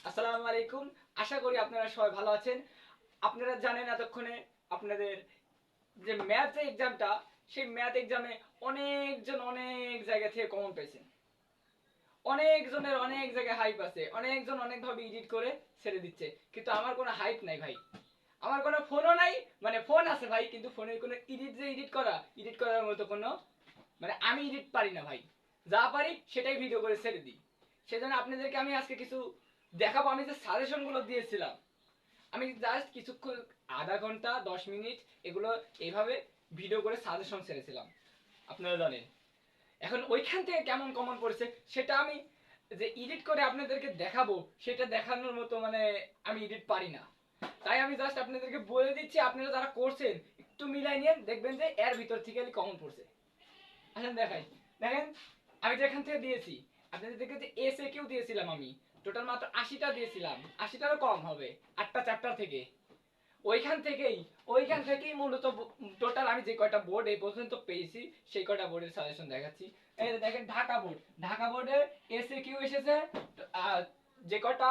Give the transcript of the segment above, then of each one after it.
আসসালামু আলাইকুম। আশা করি আপনারা সবাই ভালো আছেন। আপনারা জানেন এতক্ষণে আপনাদের যে ম্যাথ যে এক্সামটা, সেই ম্যাথ এক্সামে অনেকজন অনেক জায়গা থেকে কমন পেয়েছেন। অনেকজনের অনেক জায়গায় হাইপ আছে, অনেকজন অনেকভাবে এডিট করে ছেড়ে দিচ্ছে, কিন্তু আমার কোনো হাইপ নাই ভাই। আমার কোনো ফোনও নাই, মানে ফোন আছে ভাই, কিন্তু ফোনের কোনো এডিট করার মতো কোনো, মানে আমি এডিট পারি না ভাই। যা পারি সেটাই ভিডিও করে ছেড়ে দিই। সেজন্য আপনাদেরকে আমি আজকে কিছু দেখাবো। আমি যে সাজেশনগুলো দিয়েছিলাম, আমি জাস্ট কিছুক্ষণ, আধা ঘন্টা 10 মিনিট এগুলো এইভাবে ভিডিও করে সাজেশন ছেড়েছিলাম, আপনারা জানেন। এখন ওইখান থেকে কেমন কমন পড়েছে সেটা আমি যে এডিট করে আপনাদেরকে দেখাবো, সেটা দেখানোর মতো মানে আমি এডিট পারি না। তাই আমি জাস্ট আপনাদেরকে বলে দিচ্ছি, আপনারা যারা করছেন একটু মিলাই নিয়ে দেখবেন যে এর ভিতর থেকে কমন পড়ছে। আসেন দেখাই। দেখেন, আমি যেখান থেকে দিয়েছি, আপনাদের দেখে যে এস এ কিউ দিয়েছিলাম, আমি টোটাল মাত্র 80টা দিয়েছিলাম, 80টারও কম হবে, 8টা চ্যাপ্টার থেকে। ওইখান থেকেই মূলত টোটাল আমি যে কয়টা বোর্ড এই পর্যন্ত পেয়েছি সেই কয়টা বোর্ডের সাজেশন দেখাচ্ছি। এই যে দেখেন, ঢাকা বোর্ডে এস এ কিউ এসেছে যে কয়টা,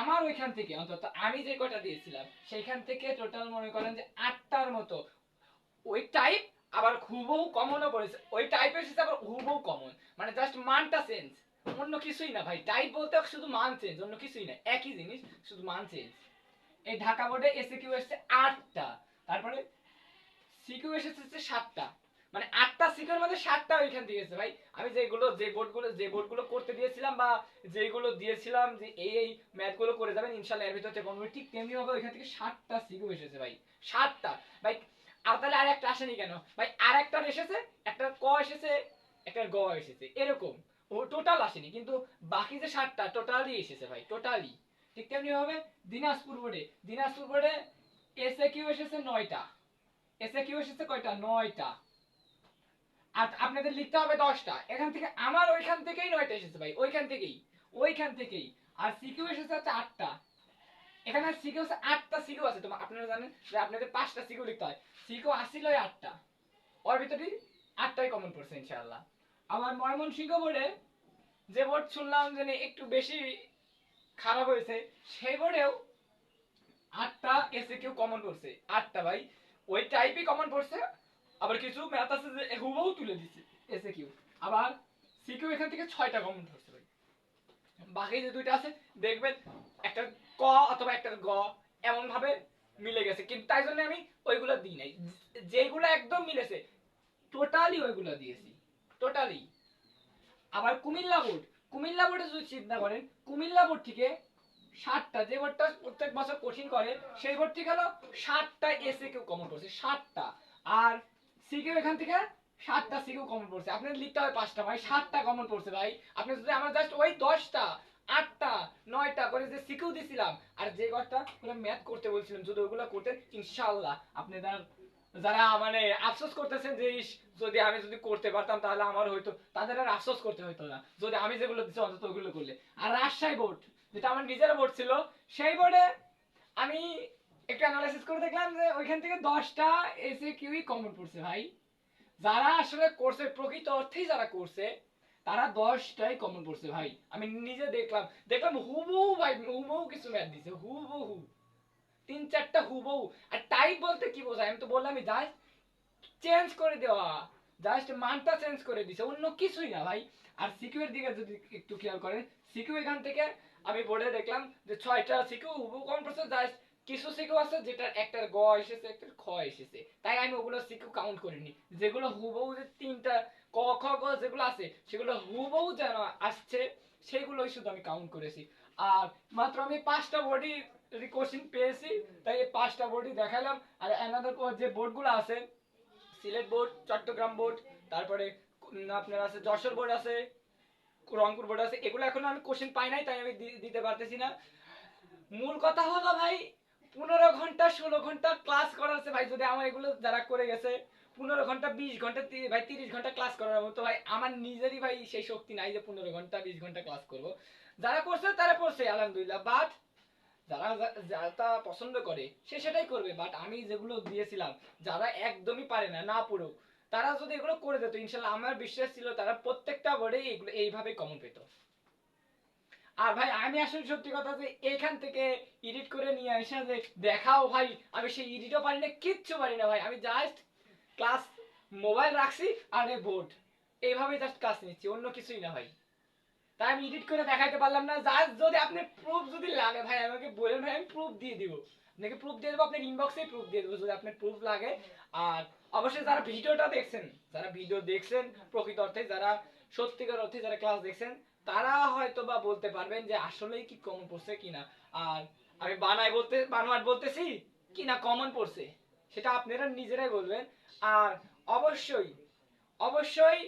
আমার ওইখান থেকে অন্তত আমি যে কয়টা দিয়েছিলাম সেইখান থেকে টোটাল মনে করেন যে 8টার মতো ওই টাইপ, আবার হুবহু কমনও পড়েছে। ওই টাইপ এসেছে আবার হুবহু কমন, মানে জাস্ট মানটা চেঞ্জ, অন্য কিছুই না ভাই। টাইপ বলতে শুধু মান চেঞ্জ, অন্য কিছুই না, একই জিনিস, শুধু মান চেঞ্জ। এই ঢাকা বোর্ডে এসে কিউ এসেছে 8টা, তারপরে সিকিউ এসেছে 7টা, মানে 8টা সিকিউর মধ্যে 7টা ওইখান থেকে এসেছে ভাই। আমি যে বোর্ডগুলো করতে দিয়েছিলাম, বা যেগুলো দিয়েছিলাম যে এই ম্যাথগুলো করে যাবেন ইনশাআল্লাহ এর ভিতর থেকে কমন, ঠিক তেমনি ভাবে ওইখান থেকে 7টা সিকিউ এসেছে ভাই। 7টা ভাই। আর তাহলে আর একটা আসেনি কেন ভাই? আর একটা এসেছে, একটা ক এসেছে, একটা গ এসেছে, এরকম। ও টোটাল আসেনি, কিন্তু বাকি যে 7টা টোটালি এসেছে ভাই, টোটালি। ঠিক তেমনি ভাবে দিনাজপুর বোর্ডে এসএ কিউ এসেছে 9টা। এসএ কিউ এসেছে কয়টা? 9টা। আর আপনাদের লিখতে হবে 10টা। এখান থেকে আমার ওইখান থেকেই 9টা এসেছে ভাই, ওইখান থেকেই। আর সিকিউ এসেছে হচ্ছে 8টা। এখানে সিকিউ আছে 8টা, সিকিউ আছে। তোমার আপনারা জানেন যে আপনাদের 5টা সিকিউ লিখতে হয়, সিকিউ আসিল 8টা। ওর ভিতরে 8টাই কমন পড়ছে ইনশাআল্লাহ। আমার ময়মনসিংহ বোর্ডে, যে বোর্ড শুনলাম যে একটু বেশি খারাপ হয়েছে, সেই বোর্ডেও 8টা এসে কিউ কমন পড়ছে, 8টা ভাই। ওই টাইপই কমন পড়ছে। আবার কিছু ম্যাথ আছে যে হুবহু তুলে দিচ্ছে এসে কিউ। আবার সিকিউ এখান থেকে 6টা কমন পড়ছে ভাই। বাকি যে দুইটা আছে দেখবেন, একটা ক অথবা একটা গ এমন ভাবে মিলে গেছে, কিন্তু তাই জন্য আমি ওইগুলো দিই নাই। যেগুলো একদম মিলেছে টোটালি ওইগুলো দিয়েছি, টোটালি। আবার কুমিল্লা বোর্ডে যদি চিন্তা করেন, কুমিল্লা বোর্ড থেকে 7টা, যে বোর্ডটা প্রত্যেক বছর কঠিন করে, সেই বোর্ড থেকে হলো 7টা এসে কেউ কমন পড়ছে, 7টা। আর সিকিউ এখান থেকে 7টা সিকিউ কমন পড়ছে। আপনার লিখতে হয় 5টা ভাই, 7টা কমন পড়ছে ভাই। আপনি যদি আমার জাস্ট ওই 10টা, 8টা, 9টা করে যে সিকিউ দিছিলাম, আর যে কয়টা পুরো ম্যাথ করতে বলছিলাম, যদি ওইগুলো করতেন ইনশাআল্লাহ আপনি যারা মানে আফসোস করতেছেন যে যদি আমি যদি করতে পারতাম তাহলে আমার হয়তো, তাদের আর আফসোস করতে হতো না, যদি আমি যেগুলো দিচ্ছি অন্তত ওগুলো করলে। আর রাজশাহী বোর্ড, যেটা আমার নিজের বোর্ড ছিল, সেই বোর্ডে আমি একটু অ্যানালাইসিস করে দেখলাম যে ওইখান থেকে 10টা এসে কিউই কমন পড়ছে ভাই। যারা আসলে কোর্সে প্রকৃত অর্থেই যারা করছে, তারা 10টাই কমন পড়ছে ভাই। আমি নিজে দেখলাম দেখলাম হুবহু ভাই, হুবহু কিছু ম্যাথ দিছে, হুবহু 3-4টা হুবহু। আর টাইপ বলতে কি বোঝায়? আমি তো বললামই, জাস্ট চেঞ্জ করে দেওয়া, জাস্ট মানটা চেঞ্জ করে দিছে, অন্য কিছুই না ভাই। আর সিকিউ এর দিকে যদি একটু খেয়াল করেন, সিকিউ এখান থেকে আমি বোর্ডে দেখলাম যে 6টা সিকিউ হুবহু কমন পড়ছে, জাস্ট কিছু সিকিউ আছে যেটা একটার গ এসেছে, একটার খ এসেছে, তাই আমি ওগুলো সিকিউ কাউন্ট করিনি। যেগুলো হুবহু যে 3টা ক খ গ যেগুলো আছে সেগুলো হুবহু যেন আসছে, সেগুলোই শুধু আমি কাউন্ট করেছি। আর মাত্র আমি 5টা বডি কোশ্চেন পেয়েছি, তাই এই 5টা বডি দেখালাম। আর অ্যানাদার যে বোর্ডগুলো আছে, সিলেট বোর্ড, চট্টগ্রাম বোর্ড, তারপরে আপনার আছে যশোর বোর্ড আছে, রংপুর বোর্ড আছে, এগুলো এখনো আমি কোশ্চেন পাই নাই, তাই আমি দিতে পারতেছি না। মূল কথা হলো ভাই, 15 ঘন্টা 16 ঘন্টা ক্লাস করাচ্ছে ভাই। যদি আমার এগুলো যারা করে গেছে 15 ঘন্টা 20 ঘন্টা ভাই 30 ঘন্টা ক্লাস করার মতো ভাই আমার নিজেরই ভাই সেই শক্তি নাই যে 15 ঘন্টা 20 ঘন্টা ক্লাস করব। যারা করছে তারা করছে আলহামদুলিল্লাহ, বাট যারা যারা পছন্দ করে সে সেটাই করবে। বাট আমি যেগুলো দিয়েছিলাম, যারা একদমই পারে না, না পড়ুক, তারা যদি এগুলো করে দিত ইনশাল্লাহ আমার বিশ্বাস ছিল তারা প্রত্যেকটা বোর্ডে এগুলো এইভাবে কমন পেত। আর ভাই আমি আসলে সত্যি কথা যে এখান থেকে এডিট করে নিয়ে আসা যে দেখাও ভাই, আমি সেই এডিটও পারি না, কিচ্ছু পারি না ভাই। আমি জাস্ট ক্লাস মোবাইল রাখছি আর বোর্ড, এইভাবে জাস্ট ক্লাস নিচ্ছি, অন্য কিছুই না ভাই। তাই আমি এডিট করে দেখাইতে পারলাম না। জাস্ট যদি আপনি প্রুফ যদি লাগে ভাই আমাকে বলেন ভাই, আমি প্রুফ দিয়ে দিব, আপনাকে প্রুফ দিয়ে দেবো, আপনার ইনবক্সে প্রুফ দিয়ে দেবো যদি আপনার প্রুফ লাগে। আর অবশ্যই যারা ভিডিওটা দেখছেন, যারা ভিডিও দেখছেন প্রকৃত অর্থে, যারা সত্যিকার অর্থে যারা ক্লাস দেখছেন, তারা হয়তো বা বলতে পারবেন যে আসলেই কি কমন পড়ছে কিনা। আর আমি বানোয়াট বলতেছি কিনা কমন পড়ছে, সেটা আপনারা নিজেরাই বলবেন। আর অবশ্যই অবশ্যই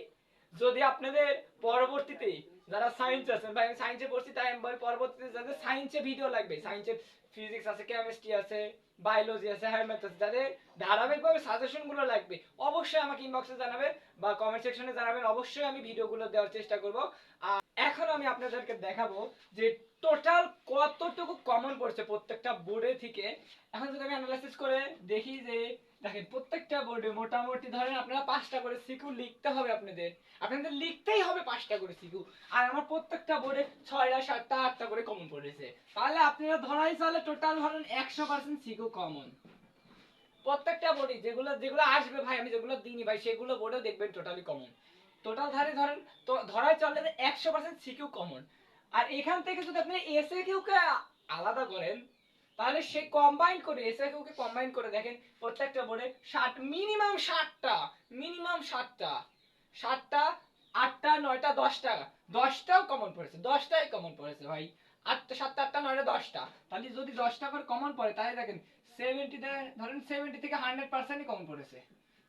যদি আপনাদের পরবর্তীতে যারা সায়েন্স আছেন, ভাই আমি সায়েন্সে পড়ছি, তাই আমি বলি পরবর্তীতে যাদের সায়েন্সে ভিডিও লাগবে, সায়েন্সের ফিজিক্স আছে, কেমিস্ট্রি আছে, বায়োলজি আছে, ম্যাথ আছে, যাদের ধারাবাহিকভাবে সাজেশন গুলো লাগবে, অবশ্যই আমাকে ইনবক্সে জানাবেন বা কমেন্ট সেকশনে জানাবেন, অবশ্যই আমি ভিডিওগুলো দেওয়ার চেষ্টা করব। আর এখন আমি আপনাদেরকে দেখাবো যে টোটাল কতটুকু কমন পড়ছে প্রত্যেকটা বোর্ডে থেকে। এখন যদি আমি অ্যানালাইসিস করে দেখি যে দেখেন প্রত্যেকটা বোর্ডে মোটামুটি ধরেন আপনারা 5টা করে সিকিউ লিখতে হবে, আপনাদের লিখতেই হবে 5টা করে সিকিউ। আর আমার প্রত্যেকটা বোর্ডে 6টা 7টা 8টা করে কমন পড়েছে। তাহলে আপনারা ধরাই চলে টোটাল ধরেন 100% সিকিউ কমন প্রত্যেকটা বোর্ডে, যেগুলো যেগুলো আসবে ভাই, আমি যেগুলো দিইনি ভাই সেগুলো বোর্ডে দেখবেন টোটালি কমন। টোটাল ধরেন তো ধরাই চলে যে 100% সিকিউ কমন। আর এখান থেকে যদি আপনি এসএ কিউ কে আলাদা করেন, তাহলে সে কম্বাইন করে এসএ কিউ কে কম্বাইন করে দেখেন প্রত্যেকটা বোর্ডে 60, মিনিমাম 60টা, মিনিমাম 60টা, 60টা 8টা 9টা 10টা, 10টাও কমন পড়েছে, 10টাই কমন পড়েছে ভাই। 8টা 7টা 8টা 9টা 10টা, তাহলে যদি 10টা করে কমন পড়ে তাহলে দেখেন 70 ধরেন 70 থেকে 100%ই কমন পড়েছে।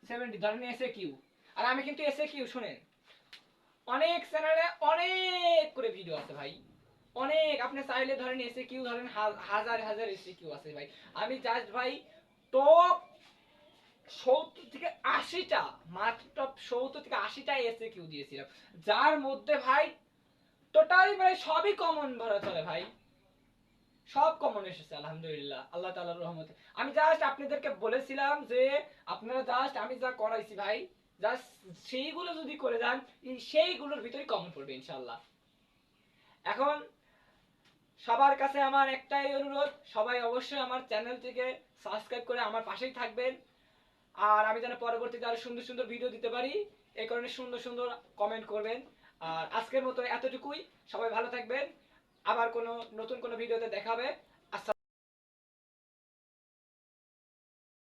70 ধরেন এসএ কিউ। আর আমি কিন্তু এসএ কিউ শুনেন অনেক চ্যানেলে অনেক করে ভিডিও আছে ভাই, অনেক। আপনি চাইলে ধরেন এসে কিউ ধরেন হাজার হাজার এসে কিউ আছে ভাই। আমি জাস্ট ভাই টপ 70 থেকে 80টা, মাত্র টপ 70 থেকে 80টা এসে কিউ দিয়েছিলাম, যার মধ্যে ভাই টোটালি প্রায় সবই কমন ধরা চলে ভাই, সব কমন এসেছে আলহামদুলিল্লাহ আল্লাহ তাআলার রহমতে। আমি জাস্ট আপনাদেরকে বলেছিলাম যে আপনারা জাস্ট আমি যা করাইছি ভাই, জাস্ট সেইগুলো যদি করে যান সেইগুলোর ভিতরে কমন পড়বে ইনশাআল্লাহ। এখন সবার কাছে আমার একটাই অনুরোধ, সবাই অবশ্যই আমার চ্যানেলটিকে সাবস্ক্রাইব করে আমার পাশেই থাকবেন। আর আমি যেন পরবর্তীতে আরো সুন্দর সুন্দর ভিডিও দিতে পারি, এই কারণে সুন্দর সুন্দর কমেন্ট করবেন। আর আজকের মতো এতটুকুই, সবাই ভালো থাকবেন, আবার কোনো নতুন কোনো ভিডিওতে দেখা হবে।